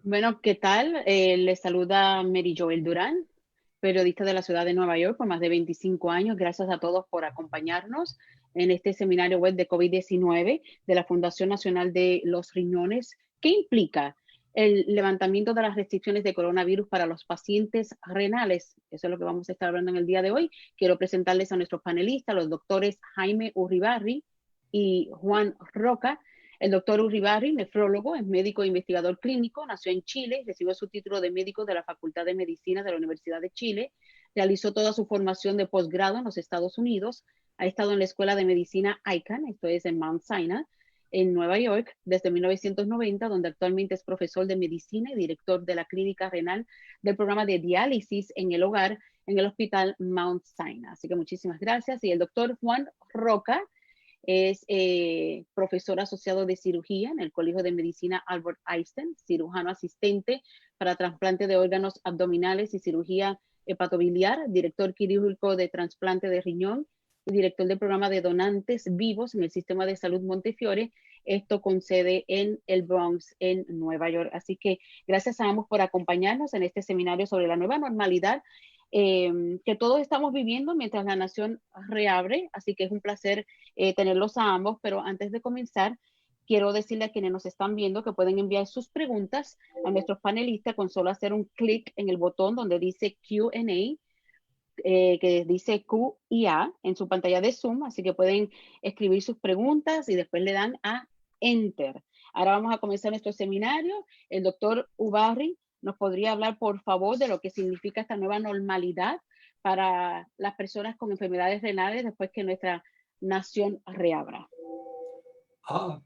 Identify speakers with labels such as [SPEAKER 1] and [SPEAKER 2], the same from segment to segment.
[SPEAKER 1] Bueno, ¿qué tal? Les saluda Mary Joel Durán, periodista de la ciudad de Nueva York por más de 25 años. Gracias a todos por acompañarnos en este seminario web de COVID-19 de la Fundación Nacional de los Riñones. ¿Qué implica el levantamiento de las restricciones de coronavirus para los pacientes renales? Eso es lo que vamos a estar hablando en el día de hoy. Quiero presentarles a nuestros panelistas, los doctores Jaime Urribarri y Juan Roca. El doctor Urribarri, nefrólogo, es médico e investigador clínico, nació en Chile, recibió su título de médico de la Facultad de Medicina de la Universidad de Chile, realizó toda su formación de posgrado en los Estados Unidos, ha estado en la Escuela de Medicina Icahn, esto es en Mount Sinai, en Nueva York, desde 1990, donde actualmente es profesor de medicina y director de la clínica renal del programa de diálisis en el hogar en el Hospital Mount Sinai. Así que muchísimas gracias. Y el doctor Juan Roca, es profesor asociado de cirugía en el Colegio de Medicina Albert Einstein, cirujano asistente para trasplante de órganos abdominales y cirugía hepatobiliar, director quirúrgico de trasplante de riñón y director del programa de donantes vivos en el Sistema de Salud Montefiore, esto con sede en el Bronx, en Nueva York. Así que gracias a ambos por acompañarnos en este seminario sobre la nueva normalidad que todos estamos viviendo mientras la nación reabre. Así que es un placer tenerlos a ambos, pero antes de comenzar, quiero decirle a quienes nos están viendo que pueden enviar sus preguntas a nuestros panelistas con solo hacer un clic en el botón donde dice Q&A, que dice Q y A en su pantalla de Zoom, así que pueden escribir sus preguntas y después le dan a Enter. Ahora vamos a comenzar nuestro seminario. El doctor Ubarri nos podría hablar, por favor, de lo que significa esta nueva normalidad para las personas con enfermedades renales después que nuestra nación reabra.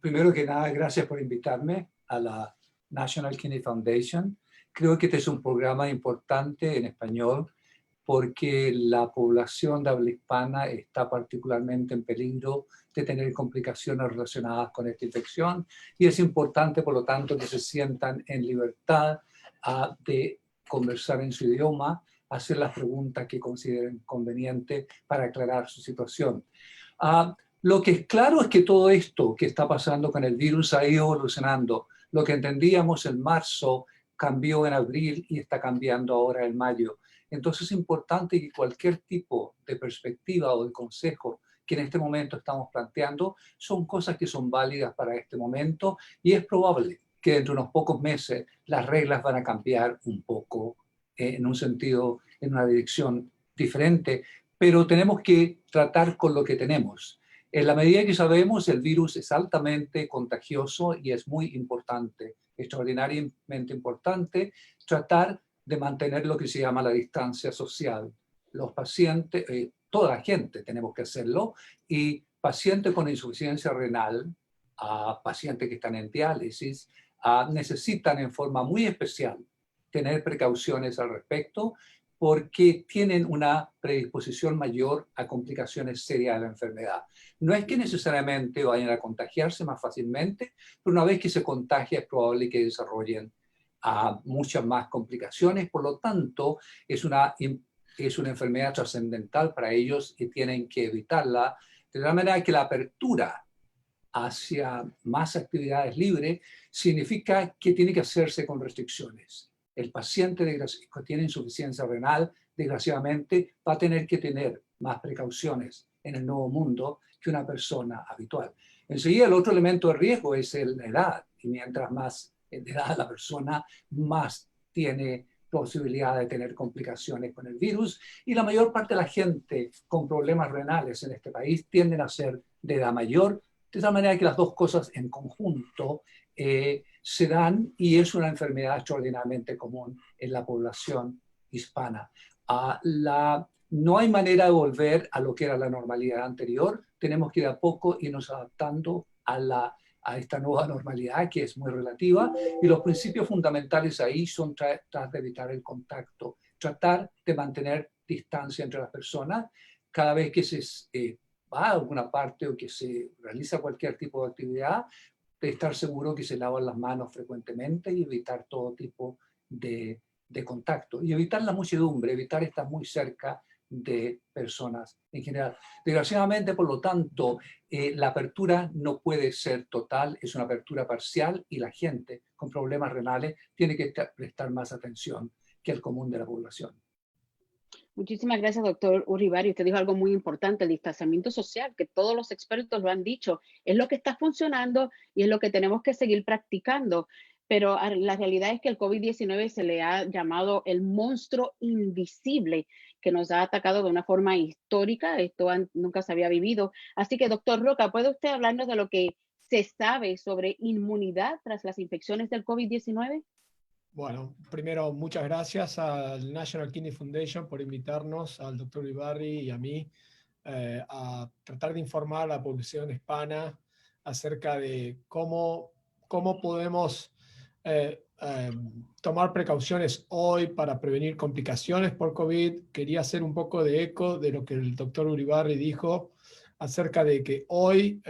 [SPEAKER 2] Primero que nada, gracias por invitarme a la National Kidney Foundation. Creo que este es un programa importante en español porque la población de habla hispana está particularmente en peligro de tener complicaciones relacionadas con esta infección y es importante, por lo tanto, que se sientan en libertad de conversar en su idioma, hacer las preguntas que consideren convenientes para aclarar su situación. Lo que es claro es que todo esto que está pasando con el virus ha ido evolucionando. Lo que entendíamos en marzo cambió en abril y está cambiando ahora en mayo. Entonces es importante que cualquier tipo de perspectiva o de consejo que en este momento estamos planteando son cosas que son válidas para este momento y es probable que dentro de unos pocos meses las reglas van a cambiar un poco en un sentido, en una dirección diferente, pero tenemos que tratar con lo que tenemos. En la medida que sabemos, el virus es altamente contagioso y es muy importante, extraordinariamente importante, tratar de mantener lo que se llama la distancia social. Los pacientes, toda la gente tenemos que hacerlo, y pacientes con insuficiencia renal, pacientes que están en diálisis, necesitan en forma muy especial tener precauciones al respecto porque tienen una predisposición mayor a complicaciones serias de la enfermedad. No es que necesariamente vayan a contagiarse más fácilmente, pero una vez que se contagia es probable que desarrollen muchas más complicaciones. Por lo tanto, es una enfermedad trascendental para ellos y tienen que evitarla, de tal manera que la apertura hacia más actividades libres significa que tiene que hacerse con restricciones. El paciente que tiene insuficiencia renal, desgraciadamente, va a tener que tener más precauciones en el nuevo mundo que una persona habitual. Enseguida, el otro elemento de riesgo es la edad, y mientras más edad la persona, más tiene posibilidad de tener complicaciones con el virus, y la mayor parte de la gente con problemas renales en este país tienden a ser de edad mayor, de tal manera que las dos cosas en conjunto se dan, y es una enfermedad extraordinariamente común en la población hispana. No hay manera de volver a lo que era la normalidad anterior. Tenemos que ir a poco irnos adaptando a esta nueva normalidad, que es muy relativa, y los principios fundamentales ahí son tratar de evitar el contacto, tratar de mantener distancia entre las personas. Cada vez que se va a alguna parte o que se realiza cualquier tipo de actividad, de estar seguro que se lavan las manos frecuentemente y evitar todo tipo de contacto. Y evitar la muchedumbre, evitar estar muy cerca de personas en general. Desgraciadamente, por lo tanto, la apertura no puede ser total, es una apertura parcial y la gente con problemas renales tiene que prestar más atención que el común de la población.
[SPEAKER 1] Muchísimas gracias, doctor Uribarri. Usted dijo algo muy importante, el distanciamiento social, que todos los expertos lo han dicho, es lo que está funcionando y es lo que tenemos que seguir practicando. Pero la realidad es que el COVID-19 se le ha llamado el monstruo invisible que nos ha atacado de una forma histórica. Esto nunca se había vivido. Así que, doctor Roca, ¿puede usted hablarnos de lo que se sabe sobre inmunidad tras las infecciones del COVID-19?
[SPEAKER 3] Bueno, primero, muchas gracias al National Kidney Foundation por invitarnos, al doctor Uribarri y a mí, a tratar de informar a la población hispana acerca de cómo podemos tomar precauciones hoy para prevenir complicaciones por COVID. Quería hacer un poco de eco de lo que el doctor Uribarri dijo acerca de que hoy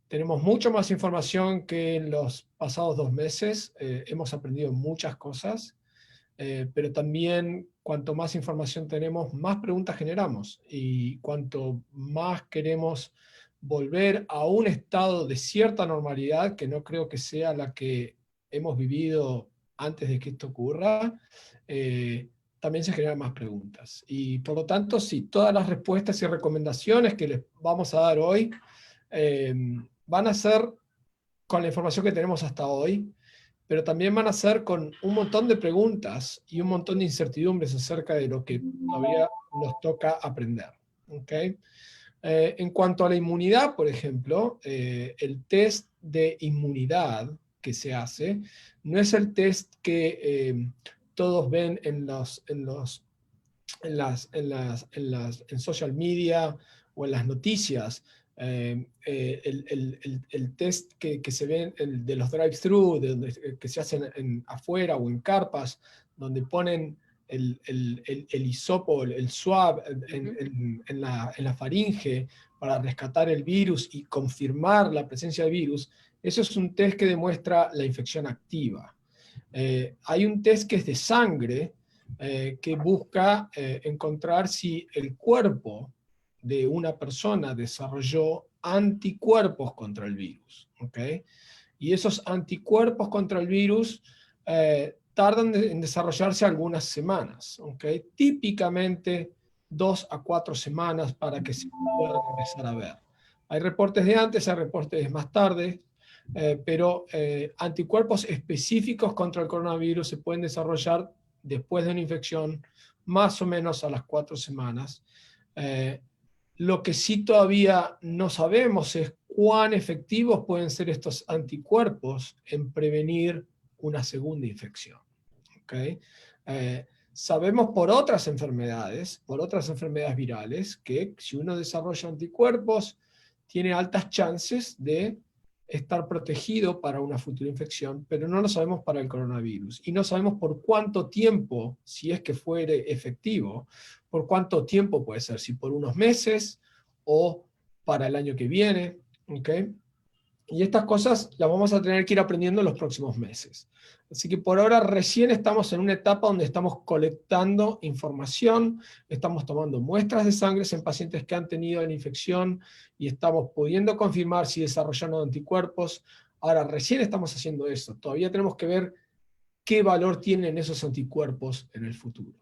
[SPEAKER 3] tenemos mucho más información que en los pasados 2 meses. Hemos aprendido muchas cosas, pero también cuanto más información tenemos, más preguntas generamos. Y cuanto más queremos volver a un estado de cierta normalidad, que no creo que sea la que hemos vivido antes de que esto ocurra, también se generan más preguntas. Y por lo tanto, sí, todas las respuestas y recomendaciones que les vamos a dar hoy van a ser con la información que tenemos hasta hoy, pero también van a ser con un montón de preguntas y un montón de incertidumbres acerca de lo que todavía nos toca aprender. ¿Okay? En cuanto a la inmunidad, por ejemplo, el test de inmunidad que se hace no es el test que todos ven en social media o en las noticias. El test que se ve de los drive-thru, que se hacen afuera o en carpas, donde ponen el hisopo, el swab en la faringe para rescatar el virus y confirmar la presencia del virus, eso es un test que demuestra la infección activa. Hay un test que es de sangre, que busca encontrar si el cuerpo de una persona desarrolló anticuerpos contra el virus. ¿Okay? Y esos anticuerpos contra el virus tardan en desarrollarse algunas semanas. ¿Okay? Típicamente 2 a 4 semanas para que se puedan empezar a ver. Hay reportes de antes, hay reportes de más tarde, pero anticuerpos específicos contra el coronavirus se pueden desarrollar después de una infección más o menos a las 4 semanas. Lo que sí todavía no sabemos es cuán efectivos pueden ser estos anticuerpos en prevenir una segunda infección. ¿Okay? Sabemos por otras enfermedades virales, que si uno desarrolla anticuerpos, tiene altas chances de estar protegido para una futura infección, pero no lo sabemos para el coronavirus. Y no sabemos por cuánto tiempo, si es que fuere efectivo, por cuánto tiempo puede ser, si por unos meses o para el año que viene. ¿Okay? Y estas cosas las vamos a tener que ir aprendiendo en los próximos meses. Así que por ahora recién estamos en una etapa donde estamos colectando información, estamos tomando muestras de sangre en pacientes que han tenido la infección y estamos pudiendo confirmar si desarrollaron anticuerpos. Ahora recién estamos haciendo eso. Todavía tenemos que ver qué valor tienen esos anticuerpos en el futuro.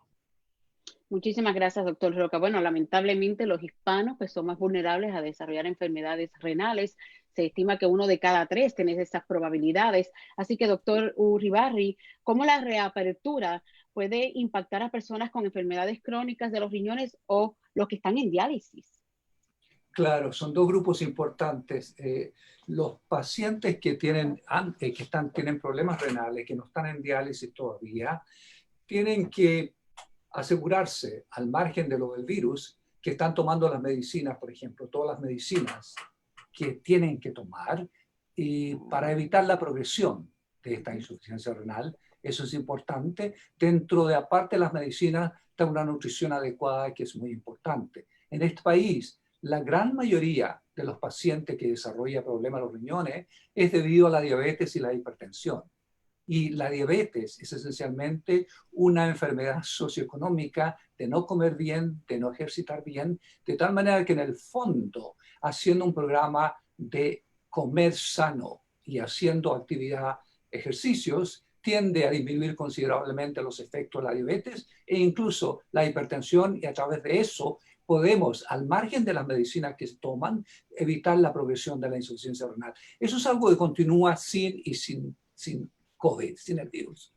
[SPEAKER 1] Muchísimas gracias, doctor Roca. Bueno, lamentablemente los hispanos pues, son más vulnerables a desarrollar enfermedades renales. Se estima que 1 de cada 3 tiene esas probabilidades. Así que, doctor Uribarri, ¿cómo la reapertura puede impactar a personas con enfermedades crónicas de los riñones o los que están en diálisis?
[SPEAKER 2] Claro, son 2 grupos importantes. Los pacientes que tienen problemas renales, que no están en diálisis todavía, tienen que asegurarse, al margen de lo del virus, que están tomando las medicinas, por ejemplo, todas las medicinas que tienen que tomar, y para evitar la progresión de esta insuficiencia renal. Eso es importante. Dentro de, aparte de las medicinas, está una nutrición adecuada, que es muy importante. En este país, la gran mayoría de los pacientes que desarrollan problemas de los riñones es debido a la diabetes y la hipertensión. Y la diabetes es esencialmente una enfermedad socioeconómica de no comer bien, de no ejercitar bien, de tal manera que en el fondo, haciendo un programa de comer sano y haciendo actividad, ejercicios, tiende a disminuir considerablemente los efectos de la diabetes e incluso la hipertensión, y a través de eso podemos, al margen de las medicinas que se toman, evitar la progresión de la insuficiencia renal. Eso es algo que continúa sin COVID, sin el virus.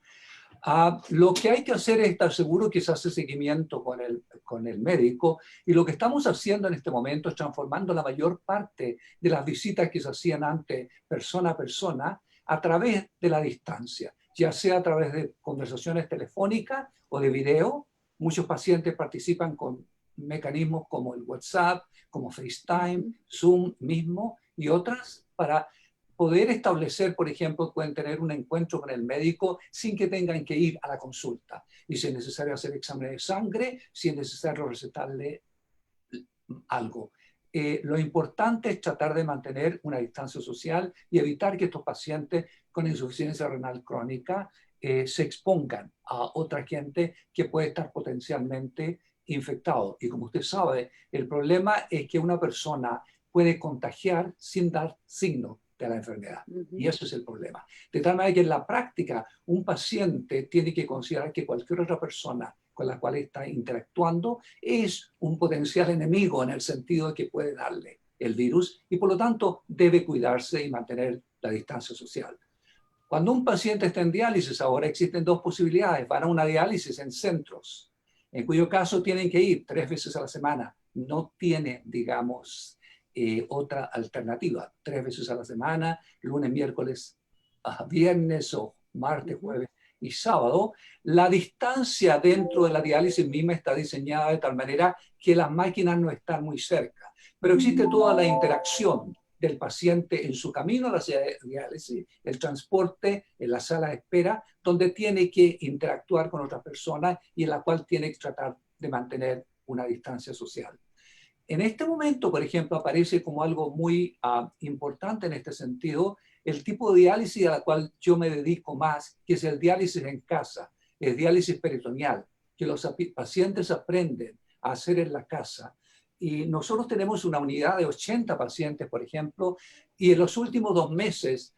[SPEAKER 2] Lo que hay que hacer es estar seguro que se hace seguimiento con el médico, y lo que estamos haciendo en este momento es transformando la mayor parte de las visitas que se hacían antes persona a persona a través de la distancia, ya sea a través de conversaciones telefónicas o de video. Muchos pacientes participan con mecanismos como el WhatsApp, como FaceTime, Zoom mismo y otras para poder establecer, por ejemplo, pueden tener un encuentro con el médico sin que tengan que ir a la consulta. Y si es necesario hacer exámenes de sangre, si es necesario recetarle algo. Lo importante es tratar de mantener una distancia social y evitar que estos pacientes con insuficiencia renal crónica se expongan a otra gente que puede estar potencialmente infectado. Y como usted sabe, el problema es que una persona puede contagiar sin dar signo de la enfermedad. Y eso es el problema. De tal manera que en la práctica un paciente tiene que considerar que cualquier otra persona con la cual está interactuando es un potencial enemigo, en el sentido de que puede darle el virus, y por lo tanto debe cuidarse y mantener la distancia social. Cuando un paciente está en diálisis, ahora existen dos posibilidades. Van a una diálisis en centros, en cuyo caso tienen que ir 3 veces a la semana. No tiene, digamos, otra alternativa. 3 veces a la semana, lunes, miércoles, viernes o martes, jueves y sábado. La distancia dentro de la diálisis misma está diseñada de tal manera que las máquinas no están muy cerca, pero existe toda la interacción del paciente en su camino a la diálisis, el transporte en la sala de espera, donde tiene que interactuar con otras personas y en la cual tiene que tratar de mantener una distancia social. En este momento, por ejemplo, aparece como algo muy importante en este sentido el tipo de diálisis a la cual yo me dedico más, que es el diálisis en casa, el diálisis peritoneal, que los pacientes aprenden a hacer en la casa. Y nosotros tenemos una unidad de 80 pacientes, por ejemplo, y en los últimos 2 meses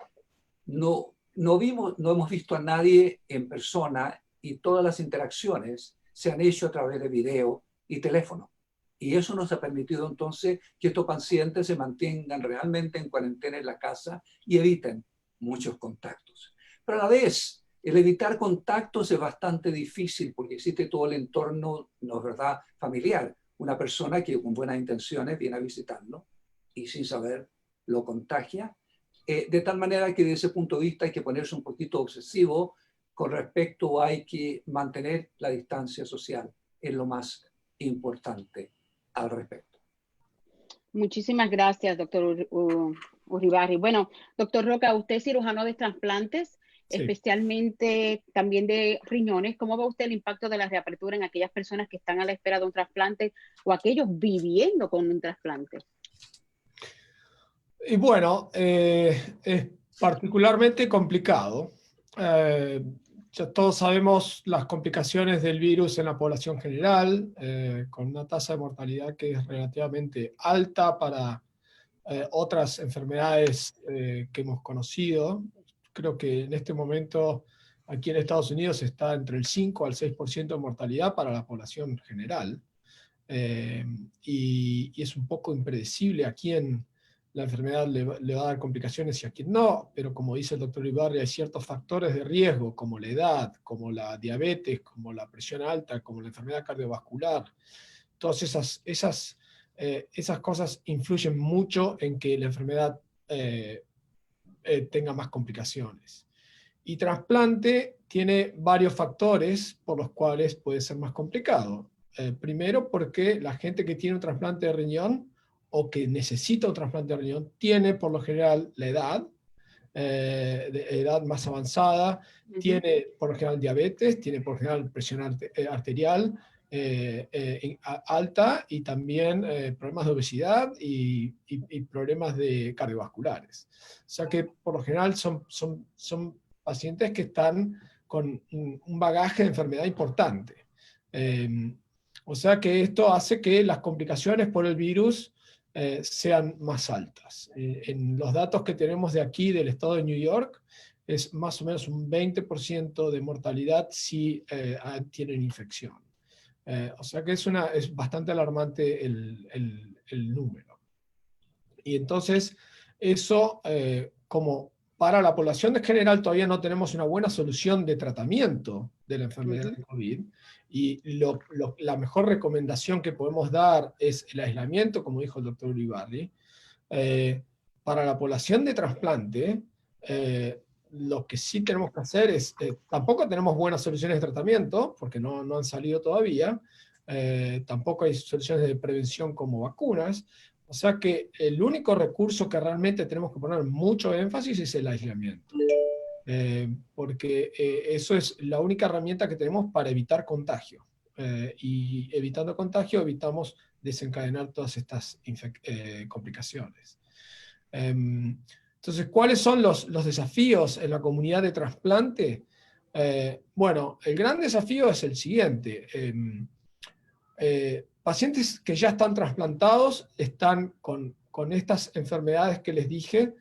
[SPEAKER 2] no hemos visto a nadie en persona, y todas las interacciones se han hecho a través de video y teléfono. Y eso nos ha permitido entonces que estos pacientes se mantengan realmente en cuarentena en la casa y eviten muchos contactos. Pero a la vez, el evitar contactos es bastante difícil porque existe todo el entorno, ¿no es verdad?, familiar. Una persona que con buenas intenciones viene a visitarlo y sin saber lo contagia. De tal manera que desde ese punto de vista hay que ponerse un poquito obsesivo con respecto, hay que mantener la distancia social, es lo más importante al respecto.
[SPEAKER 1] Muchísimas gracias, doctor Uribarri. Bueno, doctor Roca, usted es cirujano de trasplantes, sí, especialmente también de riñones. ¿Cómo va usted el impacto de la reapertura en aquellas personas que están a la espera de un trasplante o aquellos viviendo con un trasplante?
[SPEAKER 3] Y bueno, es particularmente complicado. Ya todos sabemos las complicaciones del virus en la población general, con una tasa de mortalidad que es relativamente alta para otras enfermedades que hemos conocido. Creo que en este momento aquí en Estados Unidos está entre el 5 al 6% de mortalidad para la población general. Y es un poco impredecible a quién la enfermedad le va a dar complicaciones y a quién no, pero como dice el doctor Ibarri, hay ciertos factores de riesgo, como la edad, como la diabetes, como la presión alta, como la enfermedad cardiovascular. Todas esas cosas influyen mucho en que la enfermedad tenga más complicaciones. Y trasplante tiene varios factores por los cuales puede ser más complicado. Primero, porque la gente que tiene un trasplante de riñón o que necesita un trasplante de riñón tiene por lo general la edad, de edad más avanzada, tiene por lo general diabetes, tiene por lo general presión arterial alta, y también problemas de obesidad y problemas de cardiovasculares. O sea que por lo general son pacientes que están con un bagaje de enfermedad importante. O sea que esto hace que las complicaciones por el virus sean más altas. En los datos que tenemos de aquí, del estado de New York, es más o menos un 20% de mortalidad si tienen infección. O sea que es bastante alarmante el número. Y entonces, eso, como para la población en general todavía no tenemos una buena solución de tratamiento de la enfermedad de COVID, y la mejor recomendación que podemos dar es el aislamiento, como dijo el doctor Ulibarri. Para la población de trasplante, lo que sí tenemos que hacer es, tampoco tenemos buenas soluciones de tratamiento, porque no han salido todavía, tampoco hay soluciones de prevención como vacunas, o sea que el único recurso que realmente tenemos que poner mucho énfasis es el aislamiento. Porque eso es la única herramienta que tenemos para evitar contagio. Y evitando contagio evitamos desencadenar todas estas complicaciones. Entonces, ¿cuáles son los desafíos en la comunidad de trasplante? Bueno, el gran desafío es el siguiente. Pacientes que ya están trasplantados están con estas enfermedades que les dije,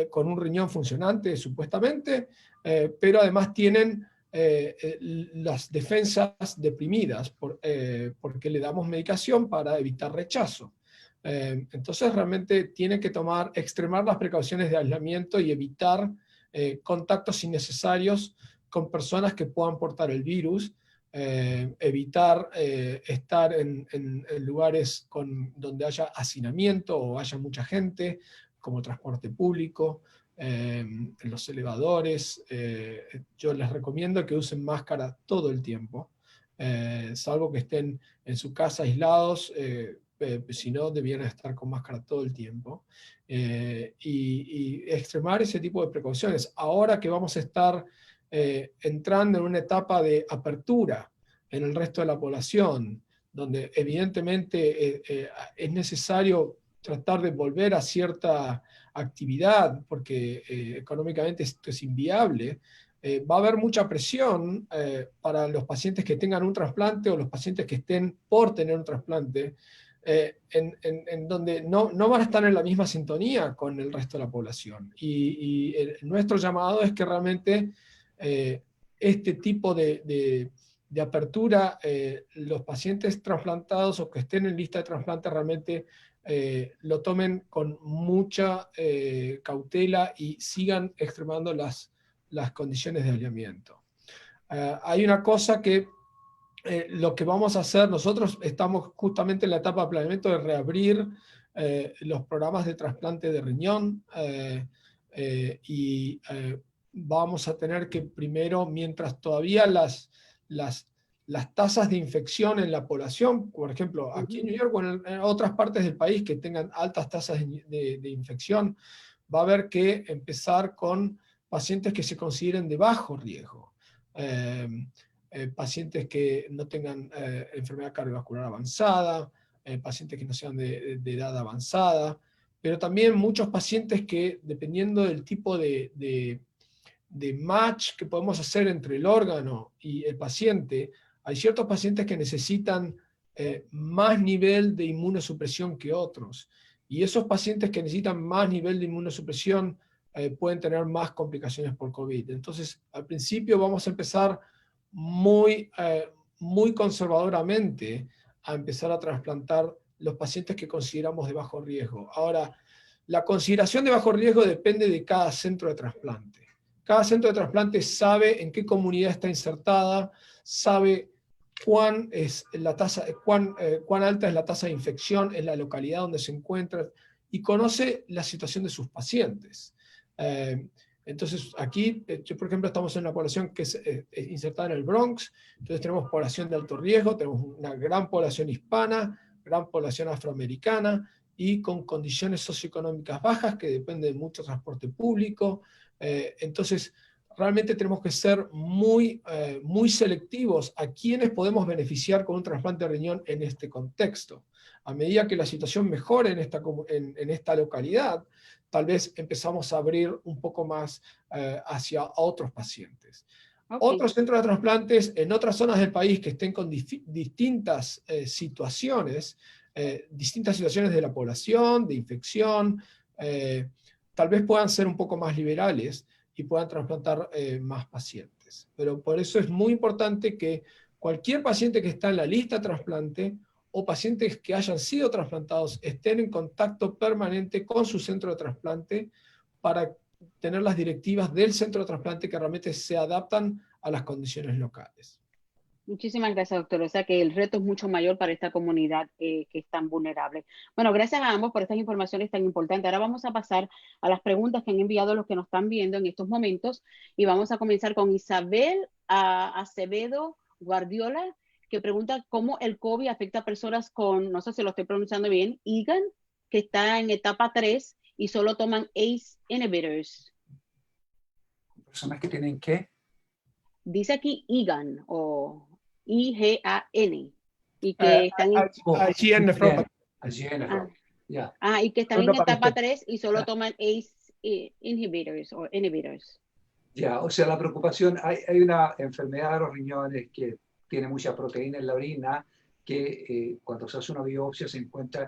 [SPEAKER 3] con un riñón funcionante supuestamente, pero además tienen las defensas deprimidas porque le damos medicación para evitar rechazo. Entonces realmente tienen que extremar las precauciones de aislamiento y evitar contactos innecesarios con personas que puedan portar el virus, evitar estar en lugares donde haya hacinamiento o haya mucha gente, como transporte público, en los elevadores. Yo les recomiendo que usen máscara todo el tiempo, salvo que estén en su casa aislados, si no, debieran estar con máscara todo el tiempo. Y extremar ese tipo de precauciones. Ahora que vamos a estar entrando en una etapa de apertura en el resto de la población, donde evidentemente es necesario tratar de volver a cierta actividad, porque económicamente esto es inviable, va a haber mucha presión para los pacientes que tengan un trasplante o los pacientes que estén por tener un trasplante, en donde no van a estar en la misma sintonía con el resto de la población. Y nuestro llamado es que realmente este tipo de apertura, los pacientes trasplantados o que estén en lista de trasplante realmente lo tomen con mucha cautela y sigan extremando las condiciones de aislamiento. Hay una cosa que lo que vamos a hacer, nosotros estamos justamente en la etapa de planeamiento de reabrir los programas de trasplante de riñón, y vamos a tener que primero, mientras todavía las tasas de infección en la población, por ejemplo, aquí en New York o en otras partes del país que tengan altas tasas de infección, va a haber que empezar con pacientes que se consideren de bajo riesgo. Pacientes que no tengan enfermedad cardiovascular avanzada, pacientes que no sean de edad avanzada, pero también muchos pacientes que, dependiendo del tipo de match que podemos hacer entre el órgano y el paciente, hay ciertos pacientes que necesitan más nivel de inmunosupresión que otros. Y esos pacientes que necesitan más nivel de inmunosupresión pueden tener más complicaciones por COVID. Entonces, al principio vamos a empezar muy conservadoramente a empezar a trasplantar los pacientes que consideramos de bajo riesgo. Ahora, la consideración de bajo riesgo depende de cada centro de trasplante. Cada centro de trasplante sabe en qué comunidad está insertada, sabe cuán alta es la tasa de infección en la localidad donde se encuentra y conoce la situación de sus pacientes. Entonces, aquí, yo, por ejemplo, estamos en una población que es insertada en el Bronx, entonces tenemos población de alto riesgo, tenemos una gran población hispana, gran población afroamericana y con condiciones socioeconómicas bajas que dependen de mucho transporte público. Entonces, realmente tenemos que ser muy selectivos a quienes podemos beneficiar con un trasplante de riñón en este contexto. A medida que la situación mejore en esta localidad, tal vez empezamos a abrir un poco más hacia otros pacientes.
[SPEAKER 1] Ok.
[SPEAKER 3] Otros centros de trasplantes en otras zonas del país que estén con distintas situaciones de la población, de infección, tal vez puedan ser un poco más liberales y puedan trasplantar más pacientes. Pero por eso es muy importante que cualquier paciente que está en la lista de trasplante o pacientes que hayan sido trasplantados estén en contacto permanente con su centro de trasplante para tener las directivas del centro de trasplante que realmente se adaptan a las condiciones locales.
[SPEAKER 1] Muchísimas gracias, doctor. O sea que el reto es mucho mayor para esta comunidad que es tan vulnerable. Bueno, gracias a ambos por estas informaciones tan importantes. Ahora vamos a pasar a las preguntas que han enviado los que nos están viendo en estos momentos y vamos a comenzar con Isabel Acevedo Guardiola, que pregunta cómo el COVID afecta a personas con, no sé si lo estoy pronunciando bien, IgAN, que está en etapa 3 y solo toman ACE inhibitors.
[SPEAKER 2] ¿Personas que tienen qué?
[SPEAKER 1] Dice aquí IgAN o IgAN y que están en,
[SPEAKER 3] IgN nephropathy.
[SPEAKER 2] Yeah.
[SPEAKER 1] y que están en etapa
[SPEAKER 3] usted.
[SPEAKER 1] 3 y solo toman ACE inhibitors o inhibitors.
[SPEAKER 2] Ya, o sea, la preocupación, hay una enfermedad de los riñones que tiene mucha proteína en la orina, que cuando se hace una biopsia se encuentra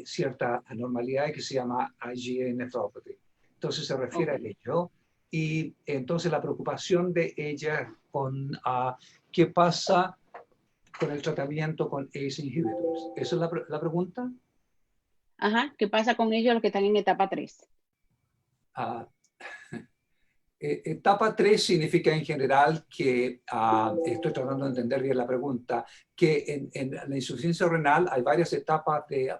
[SPEAKER 2] cierta anormalidad que se llama IgA nephropathy. Entonces se refiere a ello. Y entonces la preocupación de ella con qué pasa con el tratamiento con ACE inhibitors. ¿Esa es la pregunta?
[SPEAKER 1] Ajá, ¿qué pasa con ellos los que están en etapa 3?
[SPEAKER 2] Etapa 3 significa en general que, estoy tratando de entender bien la pregunta, que en la insuficiencia renal hay varias etapas de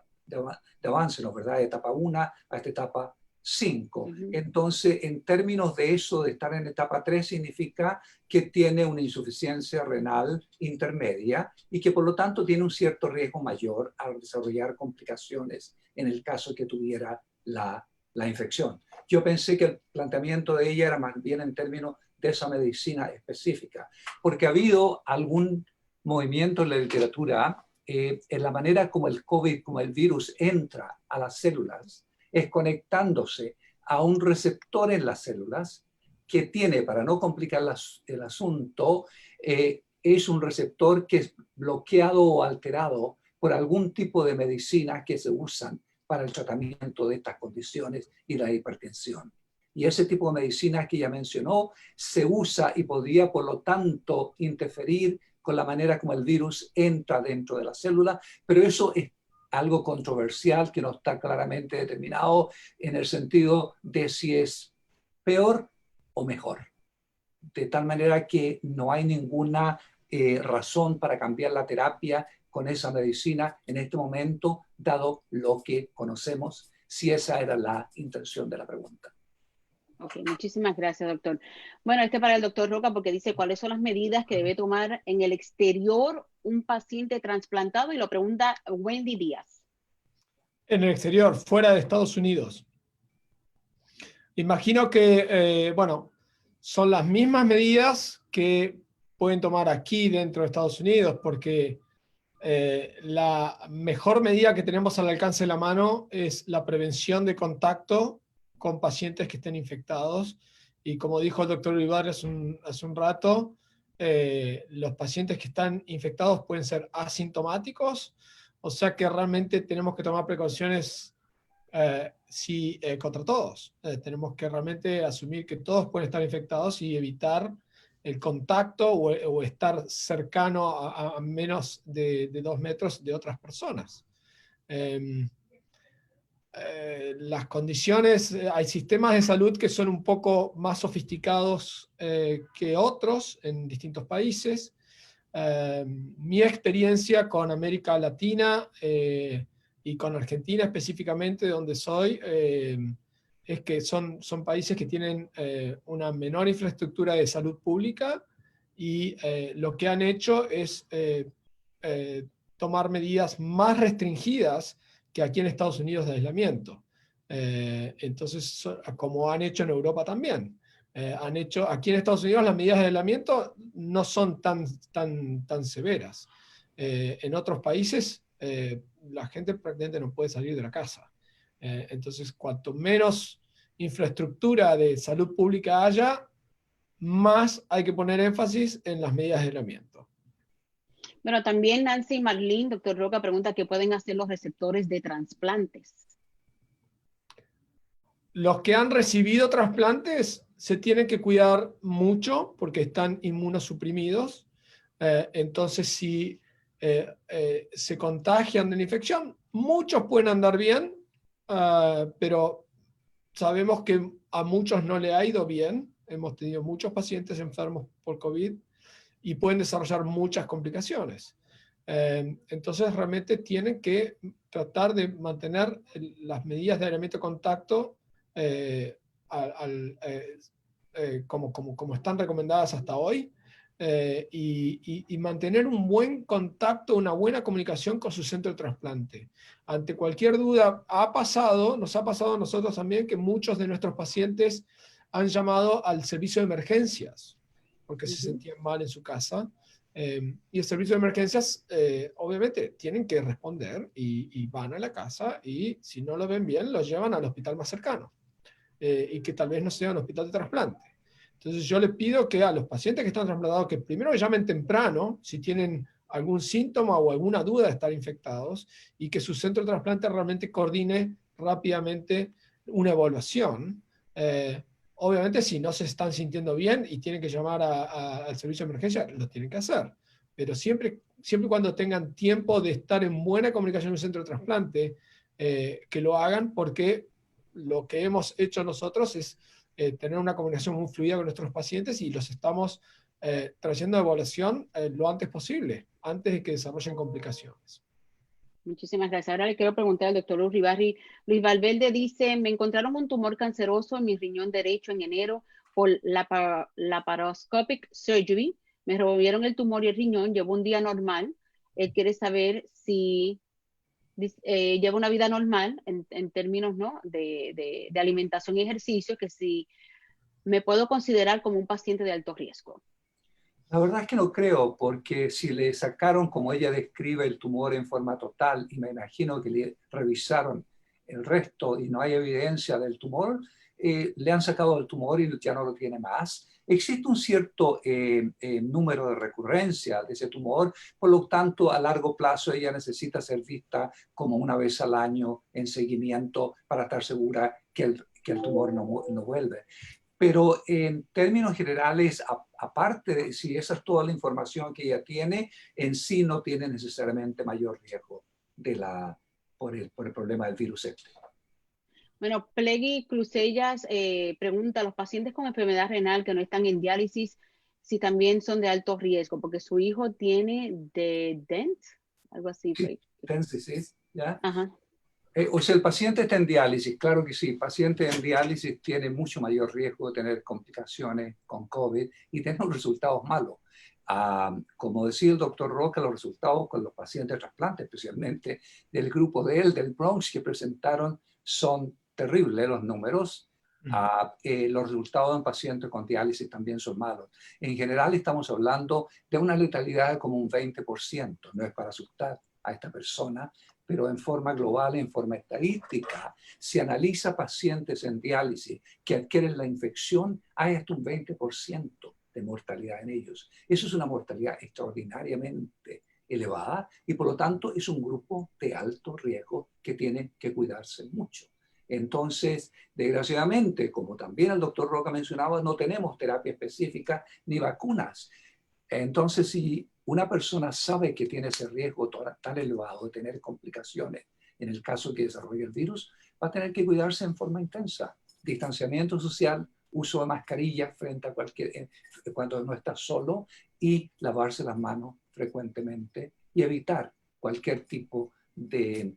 [SPEAKER 2] avance, ¿no? ¿Verdad? Etapa 1 hasta etapa 5. Entonces, en términos de eso, de estar en etapa 3, significa que tiene una insuficiencia renal intermedia y que por lo tanto tiene un cierto riesgo mayor al desarrollar complicaciones en el caso que tuviera la infección. Yo pensé que el planteamiento de ella era más bien en términos de esa medicina específica, porque ha habido algún movimiento en la literatura en la manera como el COVID, como el virus entra a las células, es conectándose a un receptor en las células que tiene, para no complicar el asunto, es un receptor que es bloqueado o alterado por algún tipo de medicina que se usan para el tratamiento de estas condiciones y la hipertensión. Y ese tipo de medicina que ya mencionó se usa y podría, por lo tanto, interferir con la manera como el virus entra dentro de la célula, pero eso es algo controversial que no está claramente determinado en el sentido de si es peor o mejor. De tal manera que no hay ninguna razón para cambiar la terapia con esa medicina en este momento, dado lo que conocemos, si esa era la intención de la pregunta.
[SPEAKER 1] Ok, muchísimas gracias, doctor. Bueno, para el doctor Roca, porque dice cuáles son las medidas que debe tomar en el exterior un paciente trasplantado, y lo pregunta Wendy Díaz.
[SPEAKER 3] En el exterior, fuera de Estados Unidos. Imagino que, son las mismas medidas que pueden tomar aquí dentro de Estados Unidos, porque la mejor medida que tenemos al alcance de la mano es la prevención de contacto con pacientes que estén infectados. Y como dijo el doctor Olivar hace un rato, los pacientes que están infectados pueden ser asintomáticos, o sea que realmente tenemos que tomar precauciones contra todos. Tenemos que realmente asumir que todos pueden estar infectados y evitar el contacto o estar cercano a menos de 2 metros de otras personas. Las condiciones, hay sistemas de salud que son un poco más sofisticados que otros en distintos países. Mi experiencia con América Latina y con Argentina específicamente, donde soy, es que son países que tienen una menor infraestructura de salud pública y lo que han hecho es tomar medidas más restringidas que aquí en Estados Unidos de aislamiento. Entonces, como han hecho en Europa también. Aquí en Estados Unidos las medidas de aislamiento no son tan severas. En otros países la gente prácticamente no puede salir de la casa. Entonces, cuanto menos infraestructura de salud pública haya, más hay que poner énfasis en las medidas de aislamiento.
[SPEAKER 1] Bueno, también Nancy Marlene, doctor Roca, pregunta qué pueden hacer los receptores de trasplantes.
[SPEAKER 3] Los que han recibido trasplantes se tienen que cuidar mucho porque están inmunosuprimidos. Entonces, si se contagian de la infección, muchos pueden andar bien, pero sabemos que a muchos no le ha ido bien. Hemos tenido muchos pacientes enfermos por COVID y pueden desarrollar muchas complicaciones. Entonces, realmente tienen que tratar de mantener las medidas de aislamiento de contacto como están recomendadas hasta hoy, y mantener un buen contacto, una buena comunicación con su centro de trasplante. Ante cualquier duda, nos ha pasado a nosotros también que muchos de nuestros pacientes han llamado al servicio de emergencias porque se sentían mal en su casa. Y el servicio de emergencias, obviamente, tienen que responder y van a la casa y si no lo ven bien, los llevan al hospital más cercano. Y que tal vez no sea un hospital de trasplante. Entonces yo les pido que a los pacientes que están trasplantados, que primero llamen temprano si tienen algún síntoma o alguna duda de estar infectados y que su centro de trasplante realmente coordine rápidamente una evaluación. Obviamente si no se están sintiendo bien y tienen que llamar al servicio de emergencia, lo tienen que hacer. Pero siempre y cuando tengan tiempo de estar en buena comunicación en un centro de trasplante, que lo hagan porque lo que hemos hecho nosotros es tener una comunicación muy fluida con nuestros pacientes y los estamos trayendo a evaluación lo antes posible, antes de que desarrollen complicaciones.
[SPEAKER 1] Muchísimas gracias. Ahora le quiero preguntar al doctor Uribarri. Luis Valverde dice, me encontraron un tumor canceroso en mi riñón derecho en enero por laparoscopic surgery. Me removieron el tumor y el riñón. Llevo un día normal. Él quiere saber si lleva una vida normal en términos, ¿no?, de alimentación y ejercicio, que si me puedo considerar como un paciente de alto riesgo.
[SPEAKER 2] La verdad es que no creo, porque si le sacaron, como ella describe, el tumor en forma total, y me imagino que le revisaron el resto y no hay evidencia del tumor, le han sacado el tumor y ya no lo tiene más. Existe un cierto número de recurrencia de ese tumor, por lo tanto, a largo plazo ella necesita ser vista como una vez al año en seguimiento para estar segura que el tumor no vuelve. Pero en términos generales, aparte de si esa es toda la información que ella tiene, en sí no tiene necesariamente mayor riesgo por el problema del virus este.
[SPEAKER 1] Bueno, Pleggy Crucellas pregunta a los pacientes con enfermedad renal que no están en diálisis si también son de alto riesgo, porque su hijo tiene de DENT, algo así.
[SPEAKER 2] Sí, sí, ¿ya?
[SPEAKER 1] Ajá.
[SPEAKER 2] O sea, el paciente está en diálisis, claro que sí. El paciente en diálisis tiene mucho mayor riesgo de tener complicaciones con COVID y tener resultados malos. Como decía el doctor Roca, los resultados con los pacientes de trasplante, especialmente del grupo de él, del Bronx, que presentaron, son terribles los números. Los resultados en pacientes con diálisis también son malos. En general estamos hablando de una letalidad de como un 20%. No es para asustar a esta persona, pero en forma global, en forma estadística, si analiza pacientes en diálisis que adquieren la infección, hay hasta un 20% de mortalidad en ellos. Eso es una mortalidad extraordinariamente elevada y por lo tanto es un grupo de alto riesgo que tiene que cuidarse mucho. Entonces, desgraciadamente, como también el doctor Roca mencionaba, no tenemos terapia específica ni vacunas. Entonces, si una persona sabe que tiene ese riesgo tan elevado de tener complicaciones en el caso que desarrolle el virus, va a tener que cuidarse en forma intensa. Distanciamiento social, uso de mascarillas frente a cuando no está solo y lavarse las manos frecuentemente y evitar cualquier tipo de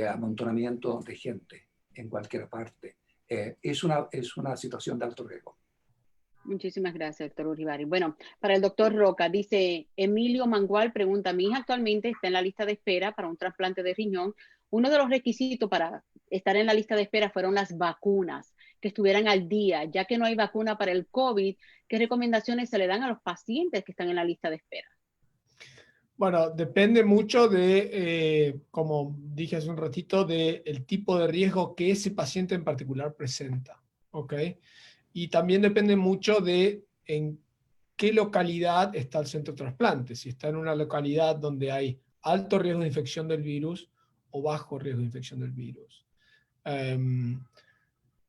[SPEAKER 2] amontonamiento de gente en cualquier parte. Es una situación de alto riesgo.
[SPEAKER 1] Muchísimas gracias, doctor Uribarri. Bueno, para el doctor Roca, dice Emilio Mangual, pregunta, mi hija actualmente está en la lista de espera para un trasplante de riñón. Uno de los requisitos para estar en la lista de espera fueron las vacunas, que estuvieran al día. Ya que no hay vacuna para el COVID, ¿qué recomendaciones se le dan a los pacientes que están en la lista de espera?
[SPEAKER 3] Bueno, depende mucho de, como dije hace un ratito, del tipo de riesgo que ese paciente en particular presenta. ¿Ok? Y también depende mucho de en qué localidad está el centro de trasplante. Si está en una localidad donde hay alto riesgo de infección del virus o bajo riesgo de infección del virus.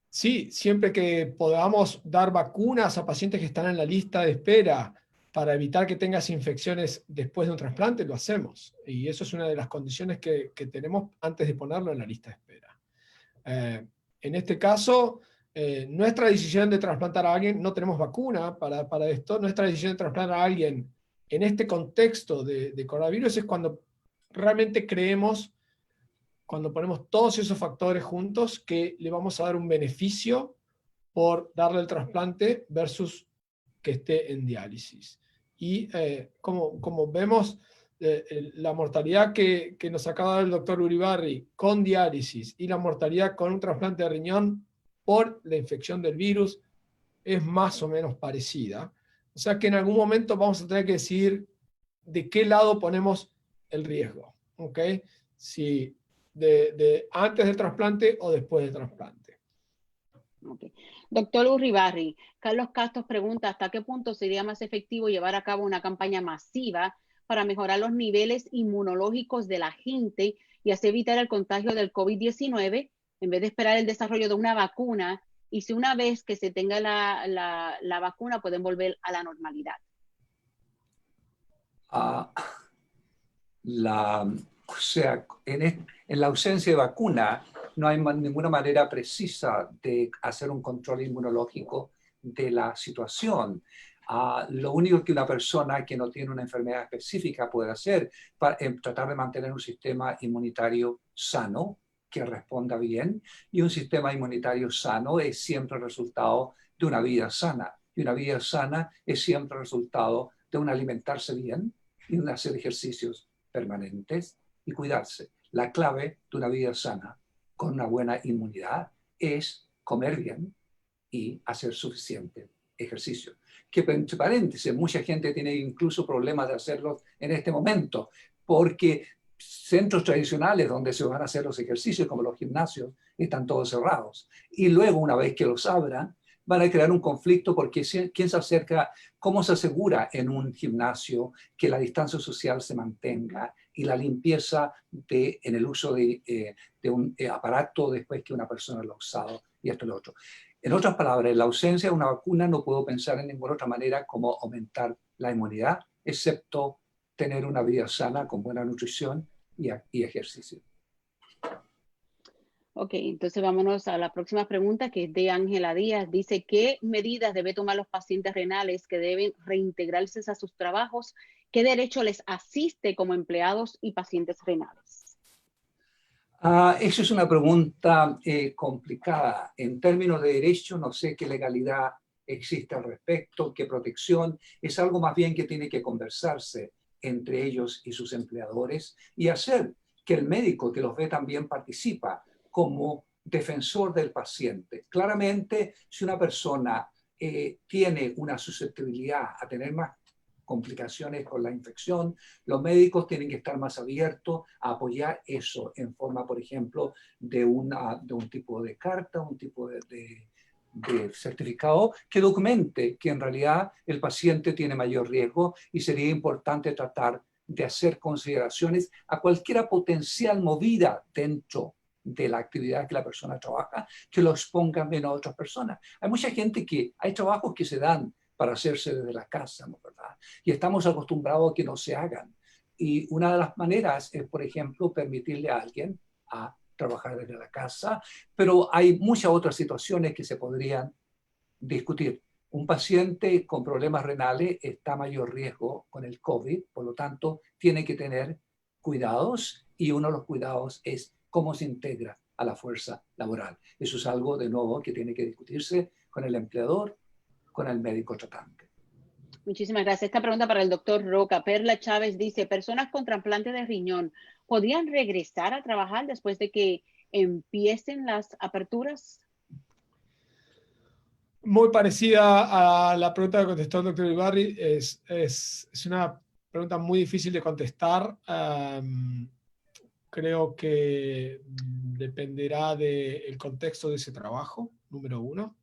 [SPEAKER 3] Sí, siempre que podamos dar vacunas a pacientes que están en la lista de espera para evitar que tengas infecciones después de un trasplante, lo hacemos. Y eso es una de las condiciones que tenemos antes de ponerlo en la lista de espera. En este caso, nuestra decisión de trasplantar a alguien, no tenemos vacuna para esto, nuestra decisión de trasplantar a alguien en este contexto de coronavirus es cuando realmente creemos, cuando ponemos todos esos factores juntos, que le vamos a dar un beneficio por darle el trasplante versus que esté en diálisis. Y como vemos, la mortalidad que nos acaba de dar el doctor Uribarri con diálisis y la mortalidad con un trasplante de riñón por la infección del virus es más o menos parecida. O sea que en algún momento vamos a tener que decidir de qué lado ponemos el riesgo. ¿Ok? Si de antes del trasplante o después del trasplante.
[SPEAKER 1] Okay. Doctor Uribarri, Carlos Castro pregunta hasta qué punto sería más efectivo llevar a cabo una campaña masiva para mejorar los niveles inmunológicos de la gente y así evitar el contagio del COVID-19 en vez de esperar el desarrollo de una vacuna, y si una vez que se tenga la vacuna pueden volver a la normalidad.
[SPEAKER 2] O sea, en la ausencia de vacuna no hay ninguna manera precisa de hacer un control inmunológico de la situación. Lo único que una persona que no tiene una enfermedad específica puede hacer es tratar de mantener un sistema inmunitario sano, que responda bien, y un sistema inmunitario sano es siempre el resultado de una vida sana, y una vida sana es siempre el resultado de un alimentarse bien y un hacer ejercicios permanentes y cuidarse. La clave de una vida sana con una buena inmunidad es comer bien y hacer suficiente ejercicio. Que entre paréntesis, mucha gente tiene incluso problemas de hacerlo en este momento, porque centros tradicionales donde se van a hacer los ejercicios, como los gimnasios, están todos cerrados. Y luego, una vez que los abran, van a crear un conflicto porque quién se acerca, cómo se asegura en un gimnasio que la distancia social se mantenga y la limpieza en el uso de un aparato después que una persona lo ha usado y esto y lo otro. En otras palabras, en la ausencia de una vacuna no puedo pensar en ninguna otra manera como aumentar la inmunidad, excepto tener una vida sana con buena nutrición y ejercicio.
[SPEAKER 1] Ok, entonces vámonos a la próxima pregunta, que es de Ángela Díaz. Dice, ¿qué medidas deben tomar los pacientes renales que deben reintegrarse a sus trabajos? ¿Qué derecho les asiste como empleados y pacientes renales?
[SPEAKER 2] Eso es una pregunta complicada. En términos de derecho, no sé qué legalidad existe al respecto, qué protección. Es algo más bien que tiene que conversarse entre ellos y sus empleadores y hacer que el médico que los ve también participa como defensor del paciente. Claramente, si una persona tiene una susceptibilidad a tener más complicaciones con la infección, los médicos tienen que estar más abiertos a apoyar eso en forma, por ejemplo, de un tipo de carta, un tipo de certificado que documente que en realidad el paciente tiene mayor riesgo y sería importante tratar de hacer consideraciones a cualquier potencial movida dentro de la actividad que la persona trabaja, que lo exponga menos a otras personas. Hay mucha gente hay trabajos que se dan para hacerse desde la casa, ¿no? ¿Verdad? Y estamos acostumbrados a que no se hagan. Y una de las maneras es, por ejemplo, permitirle a alguien a trabajar desde la casa, pero hay muchas otras situaciones que se podrían discutir. Un paciente con problemas renales está a mayor riesgo con el COVID, por lo tanto, tiene que tener cuidados y uno de los cuidados es cómo se integra a la fuerza laboral. Eso es algo, de nuevo, que tiene que discutirse con el empleador, con el médico tratante.
[SPEAKER 1] Muchísimas gracias. Esta pregunta para el doctor Roca. Perla Chávez dice, ¿personas con trasplante de riñón podrían regresar a trabajar después de que empiecen las aperturas?
[SPEAKER 3] Muy parecida a la pregunta que contestó el doctor Ibarri, es una pregunta muy difícil de contestar. Creo que dependerá del contexto de ese trabajo, número uno.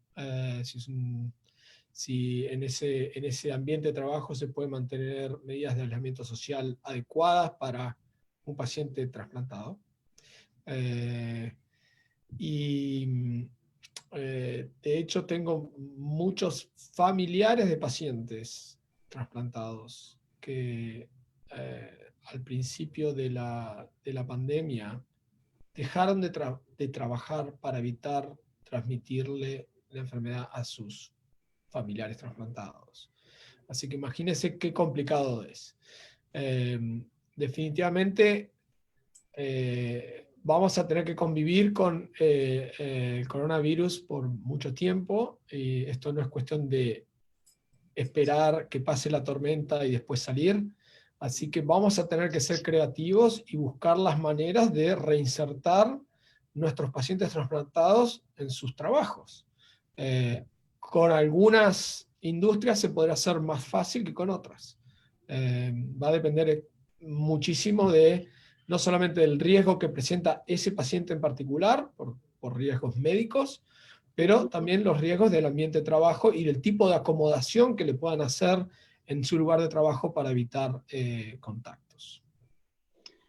[SPEAKER 3] Si en ese ambiente de trabajo se puede mantener medidas de aislamiento social adecuadas para un paciente trasplantado. De hecho, tengo muchos familiares de pacientes trasplantados que al principio de la pandemia dejaron de trabajar para evitar transmitirle la enfermedad a sus familiares trasplantados. Así que imagínense qué complicado es. Definitivamente vamos a tener que convivir con el coronavirus por mucho tiempo, y esto no es cuestión de esperar que pase la tormenta y después salir. Así que vamos a tener que ser creativos y buscar las maneras de reinsertar nuestros pacientes trasplantados en sus trabajos. Con algunas industrias se podrá hacer más fácil que con otras. Va a depender muchísimo de no solamente del riesgo que presenta ese paciente en particular, por riesgos médicos, pero también los riesgos del ambiente de trabajo y del tipo de acomodación que le puedan hacer en su lugar de trabajo para evitar contactos.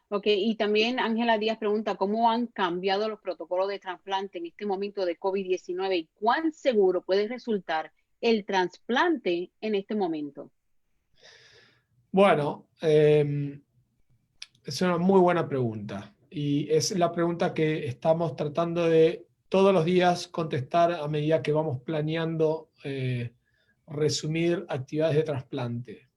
[SPEAKER 1] Ok, y también Ángela Díaz pregunta, ¿cómo han cambiado los protocolos de trasplante en este momento de COVID-19 y cuán seguro puede resultar el trasplante en este momento?
[SPEAKER 3] Bueno, es una muy buena pregunta, y es la pregunta que estamos tratando de todos los días contestar a medida que vamos planeando resumir actividades de trasplante.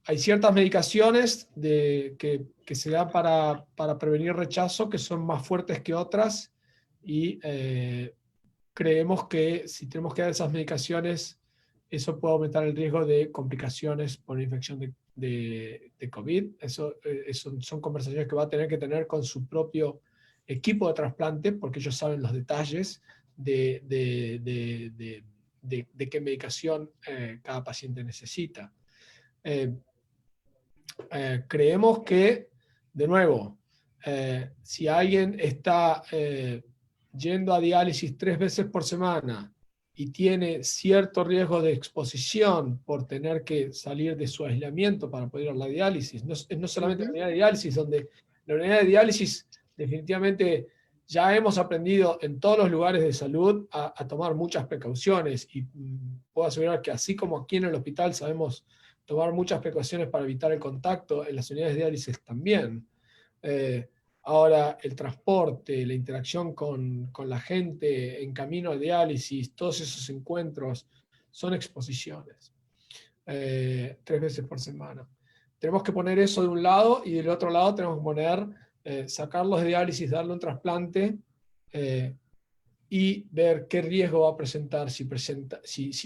[SPEAKER 3] Hay ciertas medicaciones que se dan para prevenir rechazo que son más fuertes que otras, y creemos que si tenemos que dar esas medicaciones, eso puede aumentar el riesgo de complicaciones por infección de COVID. Eso son conversaciones que va a tener que tener con su propio equipo de trasplante, porque ellos saben los detalles de qué medicación cada paciente necesita. Creemos que, de nuevo, si alguien está yendo a diálisis 3 veces por semana y tiene cierto riesgo de exposición por tener que salir de su aislamiento para poder ir a la diálisis, no solamente la unidad de diálisis, donde la unidad de diálisis definitivamente ya hemos aprendido en todos los lugares de salud a tomar muchas precauciones, y puedo asegurar que así como aquí en el hospital sabemos tomar muchas precauciones para evitar el contacto, en las unidades de diálisis también. Ahora, el transporte, la interacción con la gente en camino a diálisis, todos esos encuentros son exposiciones. 3 veces por semana. Tenemos que poner eso de un lado, y del otro lado tenemos que poner, sacarlos de diálisis, darle un trasplante, y ver qué riesgo va a presentar si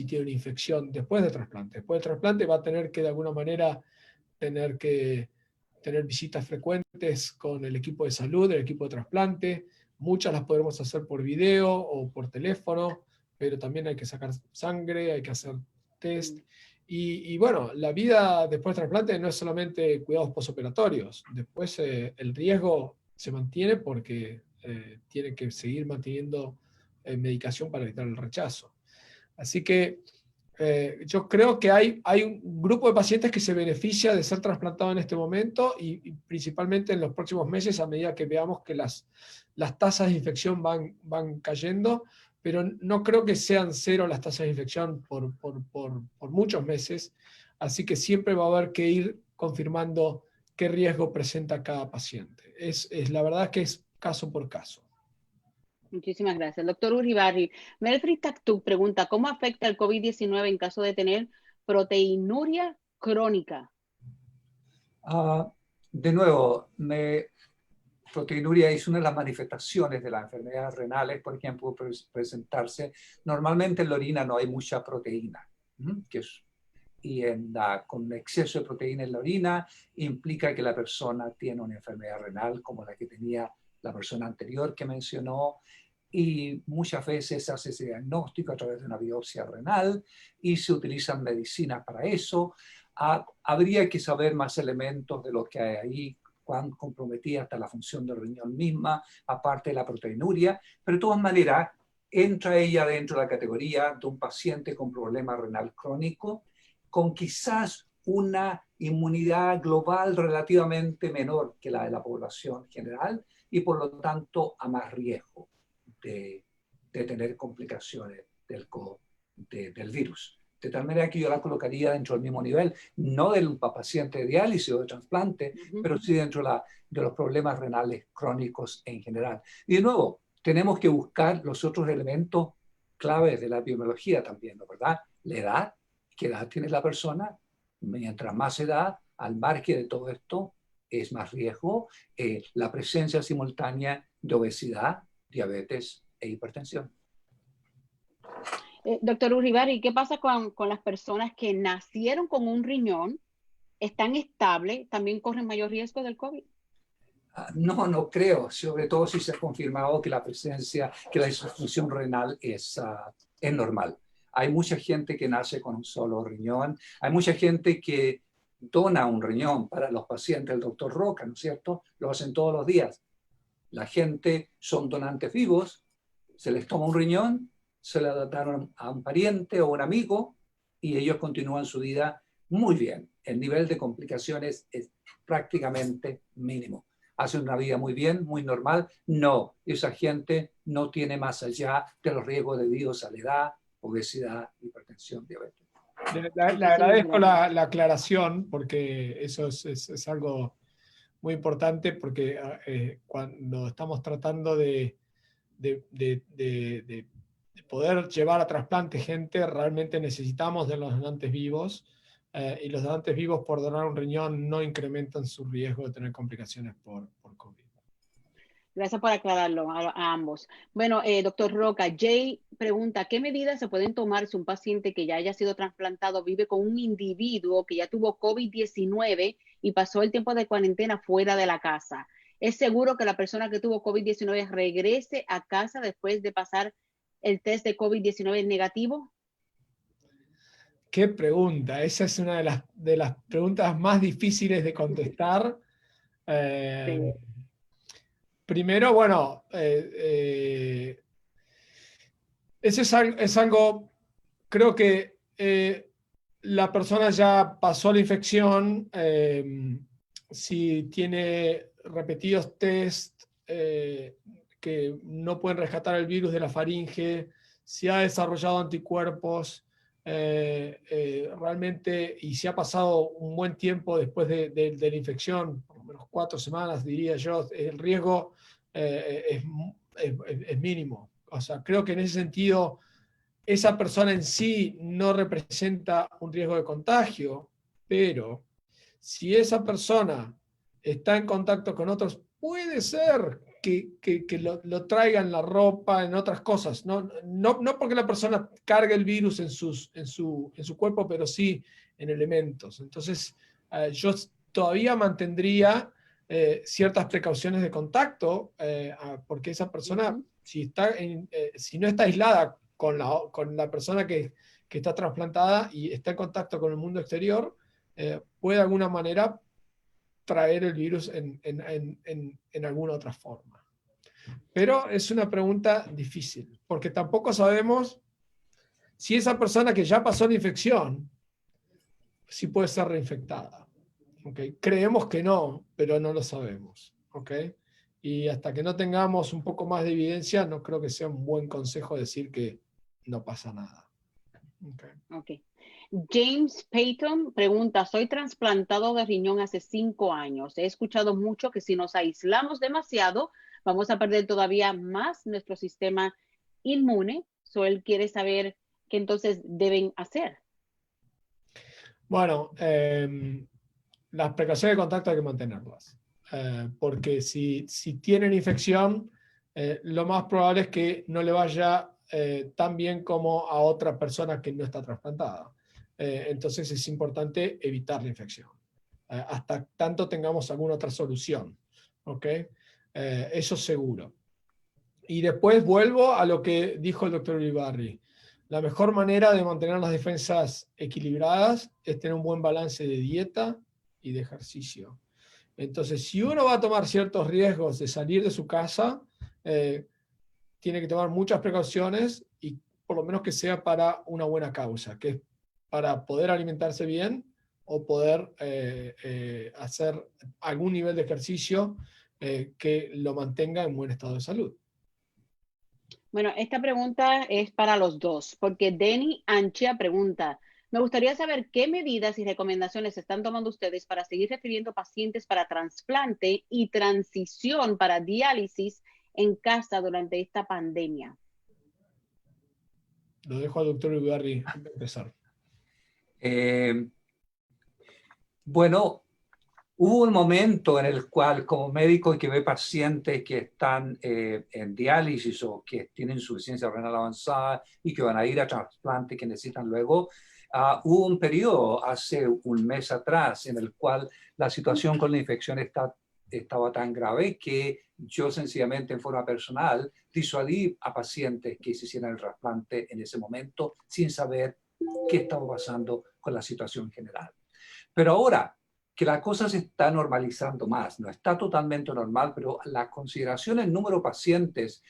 [SPEAKER 3] tiene una infección después del trasplante. Después del trasplante va a tener que, de alguna manera, tener visitas frecuentes con el equipo de salud, el equipo de trasplante. Muchas las podremos hacer por video o por teléfono, pero también hay que sacar sangre, hay que hacer test. Y bueno, la vida después del trasplante no es solamente cuidados postoperatorios. Después el riesgo se mantiene porque tiene que seguir manteniendo medicación para evitar el rechazo. Así que yo creo que hay un grupo de pacientes que se beneficia de ser trasplantado en este momento, y principalmente en los próximos meses, a medida que veamos que las tasas de infección van cayendo, pero no creo que sean cero las tasas de infección por muchos meses, así que siempre va a haber que ir confirmando qué riesgo presenta cada paciente. La verdad que es caso por caso.
[SPEAKER 1] Muchísimas gracias. Doctor Uribarri, Melfri Taktuk pregunta, ¿cómo afecta el COVID-19 en caso de tener proteinuria crónica?
[SPEAKER 2] De nuevo, proteinuria es una de las manifestaciones de las enfermedades renales, por ejemplo, presentarse. Normalmente en la orina no hay mucha proteína, con exceso de proteína en la orina implica que la persona tiene una enfermedad renal como la que tenía la persona anterior que mencionó. y muchas veces se hace ese diagnóstico a través de una biopsia renal y se utilizan medicinas para eso. Habría que saber más elementos de lo que hay ahí, cuán comprometida está la función del riñón misma, aparte de la proteinuria, pero de todas maneras entra ella dentro de la categoría de un paciente con problema renal crónico, con quizás una inmunidad global relativamente menor que la de la población general y por lo tanto a más riesgo de tener complicaciones del virus. De tal manera que yo la colocaría dentro del mismo nivel, no del paciente de diálisis o de trasplante, pero sí dentro de los problemas renales crónicos en general. Y de nuevo, tenemos que buscar los otros elementos claves de la biología también, ¿no? ¿Verdad? La edad, qué edad tiene la persona. Mientras más edad, al margen de todo esto, es más riesgo la presencia simultánea de obesidad, diabetes e hipertensión.
[SPEAKER 1] Doctor Uribarri, ¿qué pasa con las personas que nacieron con un riñón, están estables, también corren mayor riesgo del COVID?
[SPEAKER 2] No, no creo, sobre todo si se ha confirmado que la presencia, que la disfunción renal es normal. Hay mucha gente que nace con un solo riñón, hay mucha gente que dona un riñón para los pacientes del doctor Roca, ¿no es cierto? Lo hacen todos los días. La gente son donantes vivos, se les toma un riñón, se le donaron a un pariente o un amigo y ellos continúan su vida muy bien. El nivel de complicaciones es prácticamente mínimo. Hacen una vida muy bien, muy normal. No, esa gente no tiene más allá de los riesgos debidos a la edad, obesidad, hipertensión, diabetes.
[SPEAKER 3] Le agradezco la aclaración porque eso es algo muy importante porque cuando estamos tratando de poder llevar a trasplante gente, realmente necesitamos de los donantes vivos y los donantes vivos por donar un riñón no incrementan su riesgo de tener complicaciones por COVID.
[SPEAKER 1] Gracias por aclararlo a ambos. Bueno, doctor Roca, Jay pregunta, ¿qué medidas se pueden tomar si un paciente que ya haya sido trasplantado vive con un individuo que ya tuvo COVID-19 y pasó el tiempo de cuarentena fuera de la casa? ¿Es seguro que la persona que tuvo COVID-19 regrese a casa después de pasar el test de COVID-19 negativo?
[SPEAKER 3] Qué pregunta, esa es una de las preguntas más difíciles de contestar.
[SPEAKER 1] Sí.
[SPEAKER 3] Primero, bueno, eso es algo, creo que la persona ya pasó la infección, si tiene repetidos test que no pueden rescatar el virus de la faringe, si ha desarrollado anticuerpos, realmente, y si ha pasado un buen tiempo después de la infección, por lo menos 4 semanas, diría yo, el riesgo es mínimo. O sea, creo que en ese sentido, esa persona en sí no representa un riesgo de contagio, pero si esa persona está en contacto con otros, puede ser que lo traigan la ropa, en otras cosas. No porque la persona cargue el virus en su cuerpo, pero sí en elementos. Entonces, yo todavía mantendría ciertas precauciones de contacto, porque esa persona, si no está aislada con la persona que está trasplantada y está en contacto con el mundo exterior, puede de alguna manera traer el virus en alguna otra forma. Pero es una pregunta difícil, porque tampoco sabemos si esa persona que ya pasó la infección, si puede ser reinfectada. ¿Okay? Creemos que no, pero no lo sabemos. ¿Okay? Y hasta que no tengamos un poco más de evidencia, no creo que sea un buen consejo decir que no pasa nada.
[SPEAKER 1] Okay. James Payton pregunta, soy trasplantado de riñón hace 5 años. He escuchado mucho que si nos aislamos demasiado, vamos a perder todavía más nuestro sistema inmune. So, él quiere saber qué entonces deben hacer.
[SPEAKER 3] Bueno, las precauciones de contacto hay que mantenerlas. Porque si tienen infección, lo más probable es que no le vaya tan bien como a otra persona que no está trasplantada. Entonces es importante evitar la infección, hasta tanto tengamos alguna otra solución. ¿Okay? Eso seguro. Y después vuelvo a lo que dijo el doctor Ulibarri. La mejor manera de mantener las defensas equilibradas es tener un buen balance de dieta y de ejercicio. Entonces, si uno va a tomar ciertos riesgos de salir de su casa, tiene que tomar muchas precauciones y por lo menos que sea para una buena causa, que es para poder alimentarse bien o poder hacer algún nivel de ejercicio que lo mantenga en buen estado de salud.
[SPEAKER 1] Bueno, esta pregunta es para los dos, porque Denny Anchia pregunta, me gustaría saber qué medidas y recomendaciones están tomando ustedes para seguir refiriendo pacientes para trasplante y transición para diálisis en casa durante esta pandemia.
[SPEAKER 3] Lo dejo al doctor Ulibarri empezar.
[SPEAKER 2] Bueno, hubo un momento en el cual, como médico que ve pacientes que están en diálisis o que tienen insuficiencia renal avanzada y que van a ir a trasplante, que necesitan luego, hubo un periodo hace un mes atrás en el cual la situación con la infección estaba tan grave que yo sencillamente en forma personal disuadí a pacientes que se hicieran el trasplante en ese momento sin saber qué estaba pasando con la situación general. Pero ahora que la cosa se está normalizando más, no está totalmente normal, pero la consideración en número de pacientes,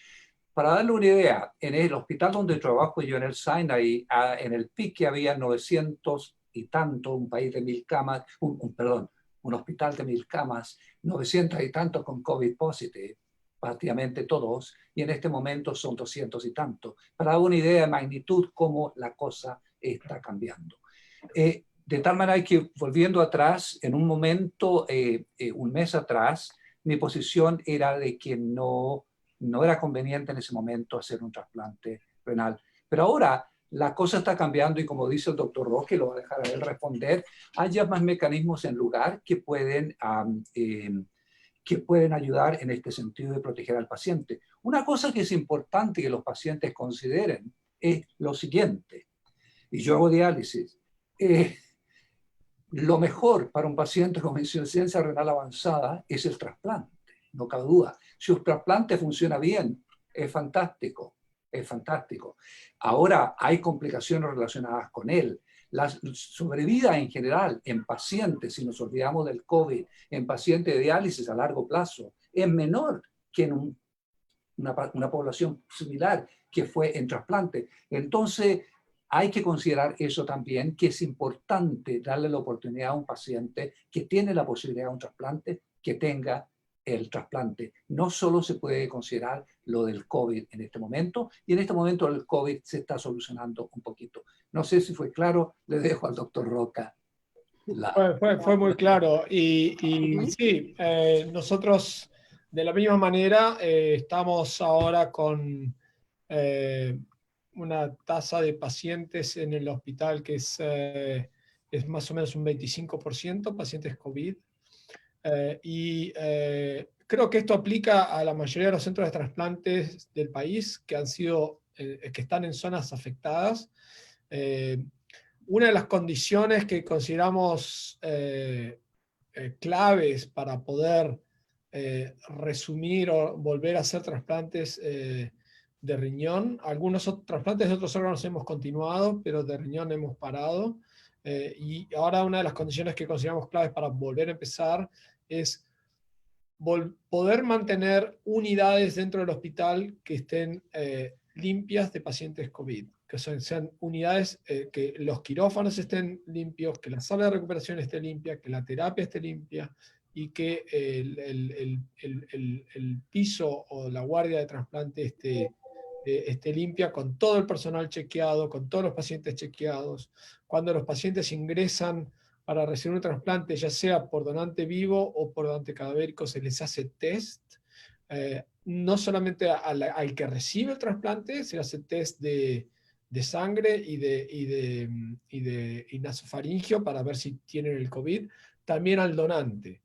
[SPEAKER 2] para darle una idea, en el hospital donde trabajo yo en el Sinai, en el pique había 900 y tanto, un país de 1000 camas, un hospital de 1000 camas, 900 y tantos con COVID positive, prácticamente todos, y en este momento son 200 y tanto, para dar una idea de magnitud cómo la cosa está cambiando. De tal manera que, volviendo atrás, en un momento, un mes atrás, mi posición era de que no era conveniente en ese momento hacer un trasplante renal. Pero ahora la cosa está cambiando y como dice el doctor Roque, lo va a dejar a él responder, hay ya más mecanismos en lugar que pueden ayudar en este sentido de proteger al paciente. Una cosa que es importante que los pacientes consideren es lo siguiente, y yo hago diálisis. Lo mejor para un paciente con insuficiencia renal avanzada es el trasplante, no cabe duda. Si un trasplante funciona bien, es fantástico, es fantástico. Ahora hay complicaciones relacionadas con él. La sobrevida en general en pacientes, si nos olvidamos del COVID, en pacientes de diálisis a largo plazo, es menor que en una población similar que fue en trasplante. Entonces, hay que considerar eso también, que es importante darle la oportunidad a un paciente que tiene la posibilidad de un trasplante, que tenga el trasplante. No solo se puede considerar lo del COVID en este momento, y en este momento el COVID se está solucionando un poquito. No sé si fue claro, le dejo al doctor Roca.
[SPEAKER 3] Fue muy claro. Y sí, nosotros de la misma manera estamos ahora con una tasa de pacientes en el hospital que es más o menos un 25%, pacientes COVID. Creo que esto aplica a la mayoría de los centros de trasplantes del país que que están en zonas afectadas. Una de las condiciones que consideramos claves para poder resumir o volver a hacer trasplantes de riñón, algunos trasplantes de otros órganos hemos continuado, pero de riñón hemos parado. Y ahora una de las condiciones que consideramos claves para volver a empezar es poder mantener unidades dentro del hospital que estén limpias de pacientes COVID, que sean unidades que los quirófanos estén limpios, que la sala de recuperación esté limpia, que la terapia esté limpia y que el piso o la guardia de trasplante esté limpia con todo el personal chequeado, con todos los pacientes chequeados. Cuando los pacientes ingresan para recibir un trasplante, ya sea por donante vivo o por donante cadavérico, se les hace test. No solamente al que recibe el trasplante, se le hace test de sangre y de nasofaringio para ver si tienen el COVID. También al donante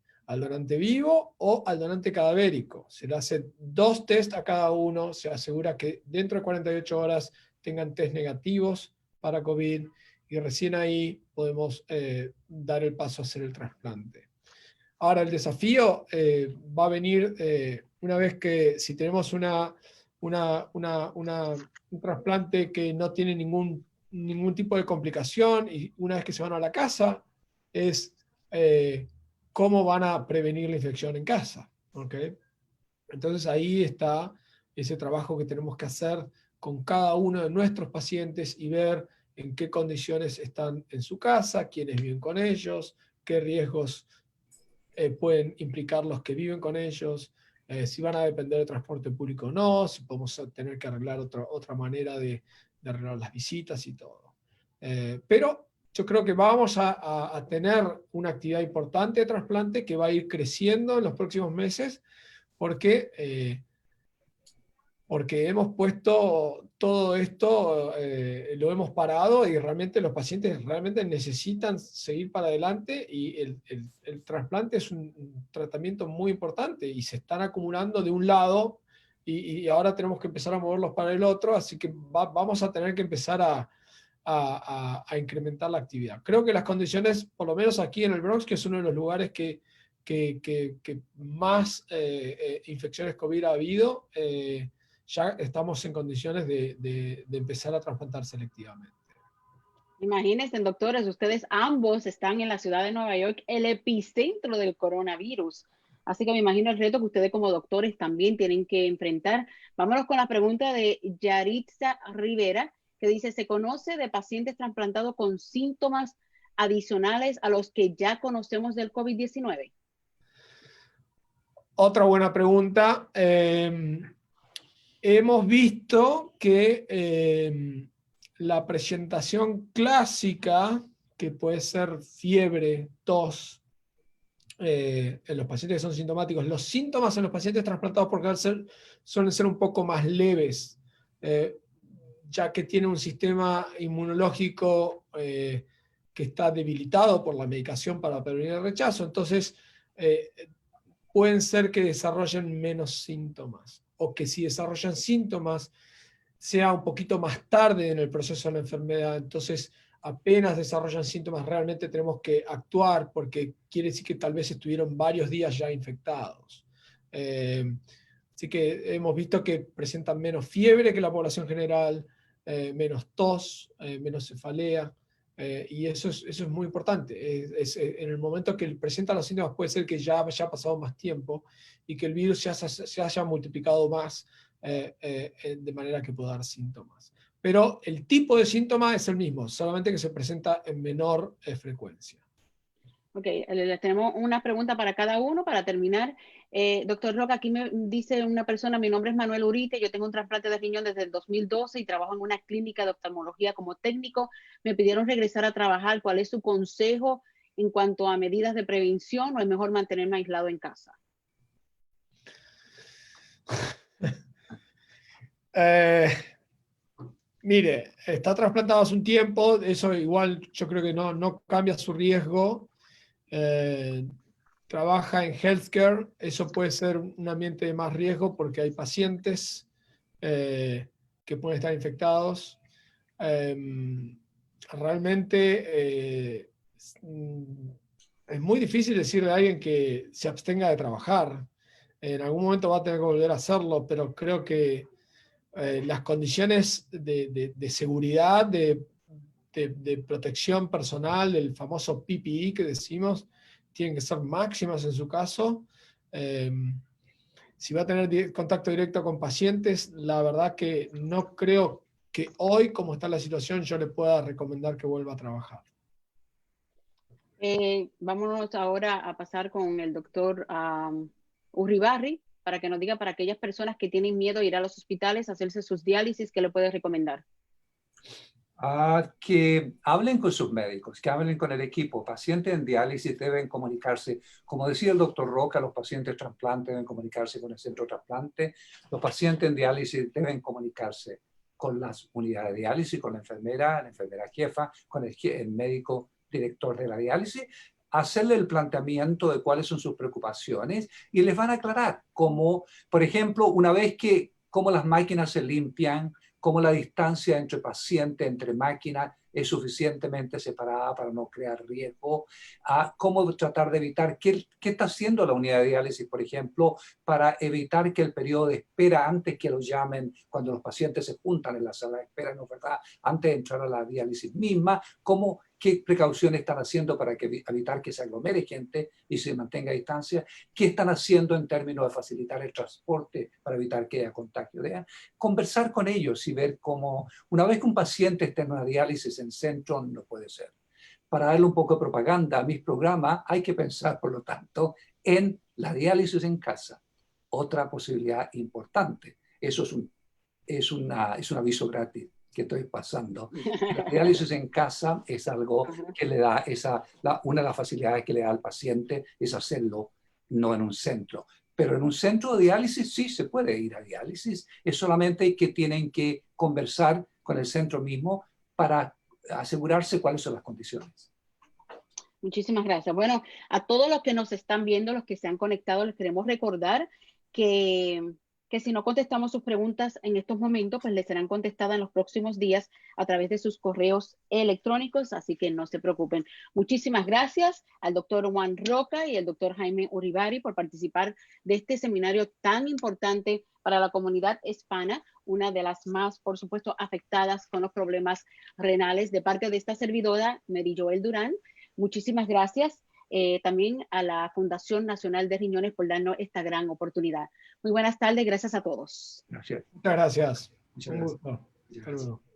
[SPEAKER 3] vivo o al donante cadavérico. Se le hacen 2 test a cada uno, se asegura que dentro de 48 horas tengan test negativos para COVID y recién ahí podemos dar el paso a hacer el trasplante. Ahora, el desafío va a venir una vez que si tenemos una un trasplante que no tiene ningún tipo de complicación, y una vez que se van a la casa, es cómo van a prevenir la infección en casa. ¿Okay? Entonces ahí está ese trabajo que tenemos que hacer con cada uno de nuestros pacientes y ver en qué condiciones están en su casa, quiénes viven con ellos, qué riesgos pueden implicar los que viven con ellos, si van a depender de transporte público o no, si podemos tener que arreglar otra manera de arreglar las visitas y todo. Pero yo creo que vamos a tener una actividad importante de trasplante que va a ir creciendo en los próximos meses, porque hemos puesto todo esto, lo hemos parado, y realmente los pacientes realmente necesitan seguir para adelante, y el trasplante es un tratamiento muy importante y se están acumulando de un lado, y ahora tenemos que empezar a moverlos para el otro, así que vamos a tener que empezar a incrementar la actividad. Creo que las condiciones, por lo menos aquí en el Bronx, que es uno de los lugares que más infecciones COVID ha habido, ya estamos en condiciones de empezar a trasplantar selectivamente.
[SPEAKER 1] Imagínense, doctores, ustedes ambos están en la ciudad de Nueva York, el epicentro del coronavirus. Así que me imagino el reto que ustedes como doctores también tienen que enfrentar. Vámonos con la pregunta de Yaritza Rivera, que dice, ¿se conoce de pacientes trasplantados con síntomas adicionales a los que ya conocemos del COVID-19?
[SPEAKER 3] Otra buena pregunta. Hemos visto que la presentación clásica, que puede ser fiebre, tos, en los pacientes que son sintomáticos, los síntomas en los pacientes trasplantados por cáncer suelen ser un poco más leves, ya que tiene un sistema inmunológico que está debilitado por la medicación para prevenir el rechazo. Entonces, pueden ser que desarrollen menos síntomas, o que si desarrollan síntomas sea un poquito más tarde en el proceso de la enfermedad. Entonces, apenas desarrollan síntomas, realmente tenemos que actuar, porque quiere decir que tal vez estuvieron varios días ya infectados. Así que hemos visto que presentan menos fiebre que la población general, menos tos, menos cefalea. Y eso es muy importante. En el momento que presentan los síntomas, puede ser que ya haya pasado más tiempo y que el virus se haya multiplicado más, de manera que pueda dar síntomas. Pero el tipo de síntoma es el mismo, solamente que se presenta en menor frecuencia.
[SPEAKER 1] Ok, tenemos una pregunta para cada uno para terminar. Doctor Roca, aquí me dice una persona, mi nombre es Manuel Urite, yo tengo un trasplante de riñón desde el 2012 y trabajo en una clínica de oftalmología como técnico. Me pidieron regresar a trabajar. ¿Cuál es su consejo en cuanto a medidas de prevención, o es mejor mantenerme aislado en casa?
[SPEAKER 3] Mire, está trasplantado hace un tiempo, eso igual yo creo que no cambia su riesgo. Trabaja en healthcare, eso puede ser un ambiente de más riesgo porque hay pacientes que pueden estar infectados. Realmente es muy difícil decirle a alguien que se abstenga de trabajar. En algún momento va a tener que volver a hacerlo, pero creo que las condiciones de seguridad, de protección personal, el famoso PPE que decimos, tienen que ser máximas en su caso. Si va a tener contacto directo con pacientes, la verdad que no creo que hoy, como está la situación, yo le pueda recomendar que vuelva a trabajar.
[SPEAKER 1] Vámonos ahora a pasar con el doctor Uribarri, para que nos diga, para aquellas personas que tienen miedo a ir a los hospitales a hacerse sus diálisis, ¿qué le puede recomendar?
[SPEAKER 2] Que hablen con sus médicos, que hablen con el equipo. Pacientes en diálisis deben comunicarse, como decía el doctor Roca, los pacientes trasplantes deben comunicarse con el centro de trasplante, los pacientes en diálisis deben comunicarse con las unidades de diálisis, con la enfermera jefa, con el médico director de la diálisis, hacerle el planteamiento de cuáles son sus preocupaciones y les van a aclarar, como, por ejemplo, una vez que cómo las máquinas se limpian, cómo la distancia entre paciente, entre máquina, es suficientemente separada para no crear riesgo, cómo tratar de evitar, qué está haciendo la unidad de diálisis, por ejemplo, para evitar que el periodo de espera, antes que lo llamen, cuando los pacientes se juntan en la sala de espera, ¿no es verdad?, antes de entrar a la diálisis misma, qué precauciones están haciendo para evitar que se aglomere gente y se mantenga a distancia, qué están haciendo en términos de facilitar el transporte para evitar que haya contagio. Conversar con ellos y ver cómo, una vez que un paciente esté en una diálisis en centro, no puede ser. Para darle un poco de propaganda a mis programas, hay que pensar, por lo tanto, en la diálisis en casa. Otra posibilidad importante. Eso es un aviso gratis que estoy pasando. La diálisis en casa es algo que le da una de las facilidades que le da al paciente es hacerlo no en un centro. Pero en un centro de diálisis sí se puede ir a diálisis. Es solamente que tienen que conversar con el centro mismo para asegurarse cuáles son las condiciones.
[SPEAKER 1] Muchísimas gracias. Bueno, a todos los que nos están viendo, los que se han conectado, les queremos recordar que si no contestamos sus preguntas en estos momentos, pues les serán contestadas en los próximos días a través de sus correos electrónicos, así que no se preocupen. Muchísimas gracias al doctor Juan Roca y al doctor Jaime Uribarri por participar de este seminario tan importante para la comunidad hispana, una de las más, por supuesto, afectadas con los problemas renales, de parte de esta servidora, Mary Joel Durán. Muchísimas gracias también a la Fundación Nacional de Riñones por darnos esta gran oportunidad. Muy buenas tardes, gracias a todos.
[SPEAKER 2] Gracias.
[SPEAKER 3] Muchas gracias.
[SPEAKER 2] Muchas gracias.
[SPEAKER 3] Un gusto. Hasta luego.